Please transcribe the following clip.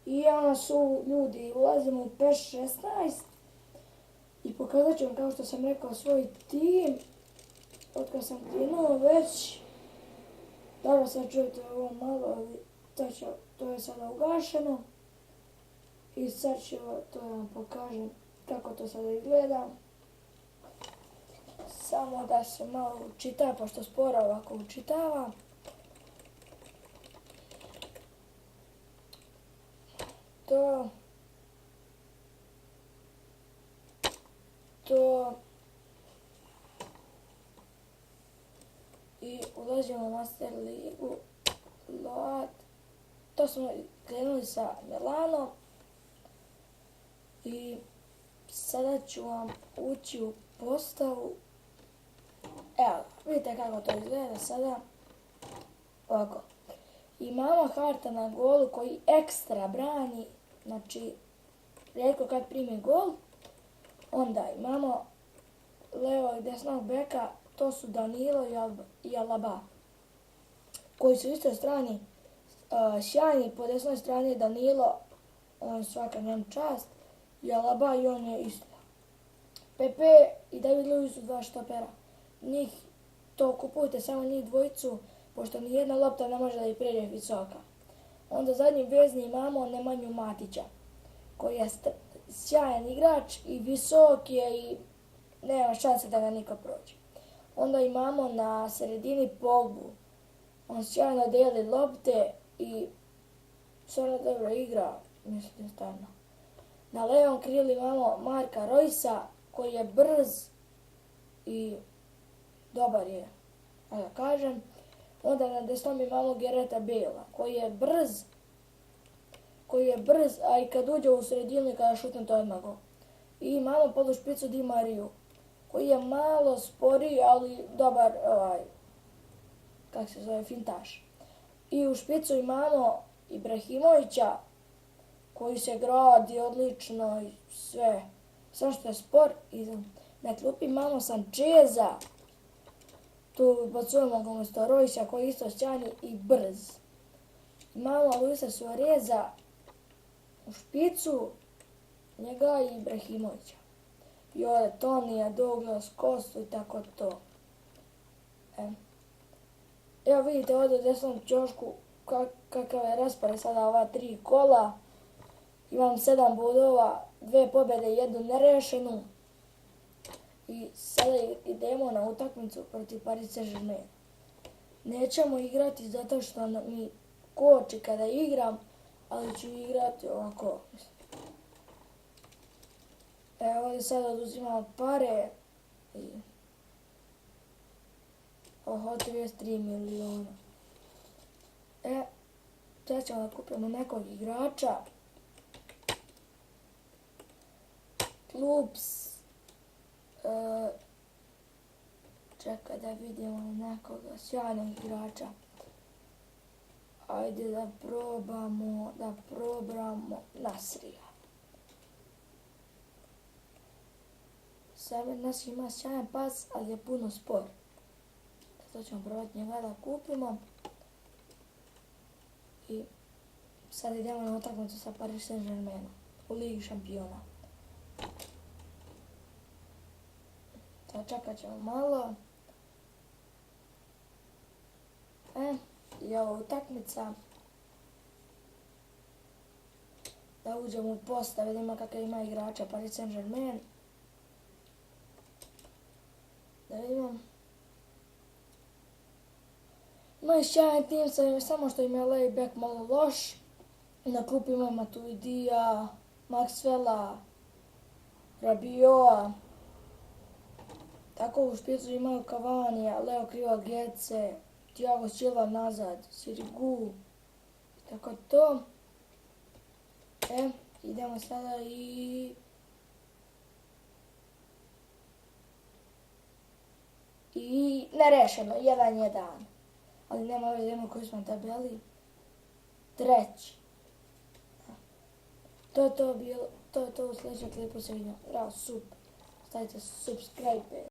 I onda su ljudi, ulazimo u PES 16 i pokazat ću vam, kao što sam rekao, svoj tim. Od kad sam krenuo već, dobro sad čujete ovo malo, ali to je sada ugašeno. I sad ću to da vam pokažem kako to sada izgleda. Samo da se malo učita, pošto sporo ovako učitava. To i ulazimo u Master ligu. To smo krenuli sa Milanom i sada ću vam ući u postavu. Evo, vidite kako to izgleda sada. Ovako. Imamo Harta na golu koji ekstra brani, znači rijetko kad primi gol. Onda imamo levog i desnog beka, to su Danilo i Alaba, koji su u istoj strani sjajni. Po desnoj strani je Danilo, on svaka njemu čast, i Alaba i on je isto. Pepe i David Luiz su dva štopera. Njih to kupujte, samo njih dvojicu, pošto nijedna lopta ne može da ih pređe visoka. Onda zadnji vezni imamo Nemanju Matića, koji je sjajan igrač i visok je i nema šanse da ga niko prođe. Onda imamo na sredini Pogbu. On sjajno deli lopte i stvarno dobro igra, mislim stvarno. Na levom krilu imamo Marka Roysa, koji je brz i dobar je, da kažem. Onda na desnom imamo Gareta Bale-a, koji je brz, a i kad uđe u sredinu i kada šutne to odmah gol. I imamo polušpicu Di Mariju, koji je malo sporiji, ali dobar, fintaš. I u špicu imamo Ibrahimovića, koji se gradi odlično i sve što je spor. I na klupi imamo Sancheza, tu bacujemo ga umjesto Roysa, koji je isto sjajni i brz. Imamo Luisa Suareza u špicu, njega i Ibrahimovića. I ovdje Tonija, Douglas, Kostu i tako to. Evo vidite ovdje u desnom ćošku kakav je raspored sada ova 3 kola. Imam 7 bodova, 2 pobjede i 1 nerešenu. I sada idemo na utakmicu protiv Paris Saint-Germain. Nećemo igrati zato što mi koči kada igram, ali ću igrati ovako. Evo ovdje sada oduzimamo pare i 33 miliona. Sad ćemo da kupimo nekog igrača. Klubs. Čekaj da vidimo nekoga sjajnog igrača. Ajde da probamo Nasrija. Nasri ima sjajan pas, ali je puno spor. Zato ćemo probati njega da kupimo. I sad idemo na utakmicu sa Paris Saint-Germainom u Ligi šampiona. Čekat ćemo malo. I ova utakmica. Da uđemo u postav, vidimo kakav ima igrača Paris Saint-Germain. Da vidimo. Imaju sjajan tim, samo što im je levi bek malo loš. I na klupi imamo Matuidija, Maxwella, Rabioa. Tako u špicu imaju Cavanija, Leo Kriva Gece, Thiago Silva nazad, Sirigu, tako to. Idemo sada i nerešeno, 1-1. Ali nema ove zemlje koji smo tabeli. Treći. To je to bilo, to je to u sljedećem klipu se vidimo. Bravo, super. Stavite subscribe.